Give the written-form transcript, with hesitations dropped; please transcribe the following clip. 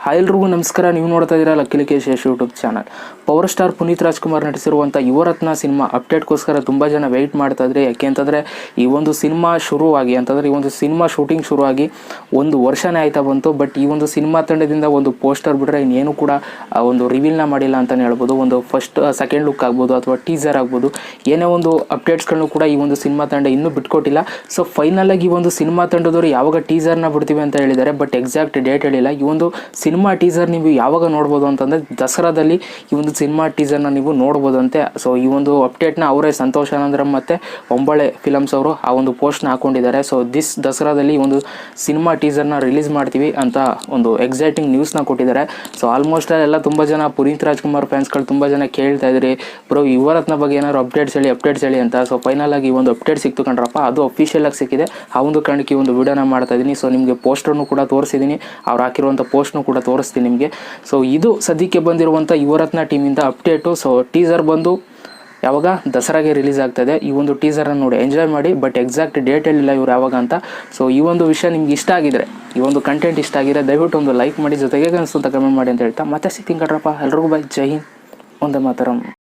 ಎಲ್ರಿಗೂ ನಮಸ್ಕಾರ. ನೀವು ನೋಡ್ತಾ ಇದ್ದೀರಾ Lakkesh Yash YouTube channel. Power star Puneeth Rajkumar ನಟಿಸಿರುವಂಥ ಯುವರತ್ನ ಸಿನಿಮಾ ಅಪ್ಡೇಟ್ಗೋಸ್ಕರ ತುಂಬ ಜನ ವೆಯ್ಟ್ ಮಾಡ್ತಾ ಇದ್ರೆ. ಯಾಕೆ ಅಂತಂದರೆ ಈ ಒಂದು ಸಿನಿಮಾ ಶುರುವಾಗಿ ಈ ಒಂದು ಸಿನಿಮಾ ಶೂಟಿಂಗ್ ಶುರುವಾಗಿ 1 ವರ್ಷನೇ ಆಯ್ತಾ ಬಂತು. ಬಟ್ ಈ ಒಂದು ಸಿನಿಮಾ ತಂಡದಿಂದ ಒಂದು ಪೋಸ್ಟರ್ ಬಿಟ್ಟರೆ ಇನ್ನೇನು ಕೂಡ ಒಂದು ರಿವೀಲ್ನ ಮಾಡಿಲ್ಲ ಅಂತಲೇ ಹೇಳ್ಬೋದು. ಒಂದು ಫಸ್ಟ್ ಸೆಕೆಂಡ್ ಲುಕ್ ಆಗ್ಬೋದು ಅಥವಾ ಟೀಸರ್ ಆಗ್ಬೋದು, ಏನೇ ಒಂದು ಅಪ್ಡೇಟ್ಸ್ಗಳನ್ನು ಕೂಡ ಈ ಒಂದು ಸಿನಿಮಾ ತಂಡ ಇನ್ನೂ ಬಿಟ್ಕೊಟ್ಟಿಲ್ಲ. ಸೊ ಫೈನಲ್ ಆಗಿ ಈ ಒಂದು ಸಿನಿಮಾ ತಂಡದವರು ಯಾವಾಗ ಟೀಸರ್ನ ಬಿಡ್ತೀವಿ ಅಂತ ಹೇಳಿದ್ದಾರೆ, ಬಟ್ ಎಕ್ಸಾಕ್ಟ್ ಡೇಟ್ ಹೇಳಿಲ್ಲ. ಈ ಒಂದು ಸಿನಿಮಾ ಟೀಸರ್ ನೀವು ಯಾವಾಗ ನೋಡ್ಬೋದು ಅಂತಂದರೆ ದಸರಾದಲ್ಲಿ ಈ ಒಂದು ಸಿನಿಮಾ ಟೀಸರ್ನ ನೀವು ನೋಡ್ಬೋದಂತೆ. ಸೊ ಈ ಒಂದು ಅಪ್ಡೇಟ್ನ ಅವರೇ ಸಂತೋಷ್ ಆನಂದರಾಮ್ ಮತ್ತು ಒಂಬಳೆ ಫಿಲಮ್ಸ್ ಅವರು ಆ ಒಂದು ಪೋಸ್ಟ್ನ ಹಾಕೊಂಡಿದ್ದಾರೆ. ಸೊ ದಸರಾದಲ್ಲಿ ಈ ಒಂದು ಸಿನಿಮಾ ಟೀಸರ್ನ ರಿಲೀಸ್ ಮಾಡ್ತೀವಿ ಅಂತ ಒಂದು ಎಕ್ಸೈಟಿಂಗ್ ನ್ಯೂಸ್ನ ಕೊಟ್ಟಿದ್ದಾರೆ. ಸೊ ಆಲ್ಮೋಸ್ಟ್ ಎಲ್ಲ ತುಂಬ ಜನ ಪುನೀತ್ ರಾಜ್ಕುಮಾರ್ ಫ್ಯಾನ್ಸ್ಗಳು ತುಂಬ ಜನ ಕೇಳ್ತಾ ಇದ್ರಿ, ಬ್ರೋ ಯುವರತ್ನ ಬಗ್ಗೆ ಏನಾದ್ರು ಅಪ್ಡೇಟ್ಸ್ ಹೇಳಿ ಅಂತ. ಸೊ ಫೈನಲ್ ಆಗಿ ಒಂದು ಅಪ್ಡೇಟ್ ಸಿಕ್ತು ಕಣ್ರಪ್ಪ, ಅದು ಅಫಿಷಿಯಲ್ ಆಗಿ ಸಿಕ್ಕಿದೆ. ಆ ಒಂದು ಕಾರಣಕ್ಕೆ ಈ ಒಂದು ವಿಡಿಯೋನ ಮಾಡ್ತಾ ಇದ್ದೀನಿ. ಸೊ ನಿಮಗೆ ಪೋಸ್ಟರ್ನು ಕೂಡ ತೋರಿಸಿದ್ದೀನಿ, ಅವ್ರು ಹಾಕಿರುವಂಥ ಪೋಸ್ಟ್ನು ಕೂಡ ತೋರಿಸ್ತೀನಿ ನಿಮಗೆ. ಸೊ ಇದು ಸದ್ಯಕ್ಕೆ ಬಂದಿರುವಂಥ ಯುವರತ್ನ ಟೀಮಿಂದ ಅಪ್ಡೇಟು. ಸೊ ಟೀಸರ್ ಬಂದು ಯಾವಾಗ ದಸರಾಗೆ ರಿಲೀಸ್ ಆಗ್ತದೆ. ಈ ಒಂದು ಟೀಸರನ್ನು ನೋಡಿ ಎಂಜಾಯ್ ಮಾಡಿ, ಬಟ್ ಎಕ್ಸಾಕ್ಟ್ ಡೇಟ್ ಹೇಳಿಲ್ಲ ಇವ್ರು ಯಾವಾಗ ಅಂತ. ಸೊ ಈ ಒಂದು ವಿಷಯ ನಿಮ್ಗೆ ಇಷ್ಟ ಆಗಿದ್ರೆ, ಈ ಒಂದು ಕಂಟೆಂಟ್ ಇಷ್ಟ ಆಗಿದ್ರೆ ದಯವಿಟ್ಟು ಒಂದು ಲೈಕ್ ಮಾಡಿ, ಜೊತೆಗೆ ಅನಿಸ್ತು ಅಂತ ಕಮೆಂಟ್ ಮಾಡಿ ಅಂತ ಹೇಳ್ತಾ ಮತ್ತೆ ಸಿಗ್ತೀನಿ ಕಣ್ರಪ್ಪ. ಎಲ್ರಿಗೂ ಬೈ, ಜೈ ಹಿಂದ್, ಒಂದೇ ಮಾತರಂ.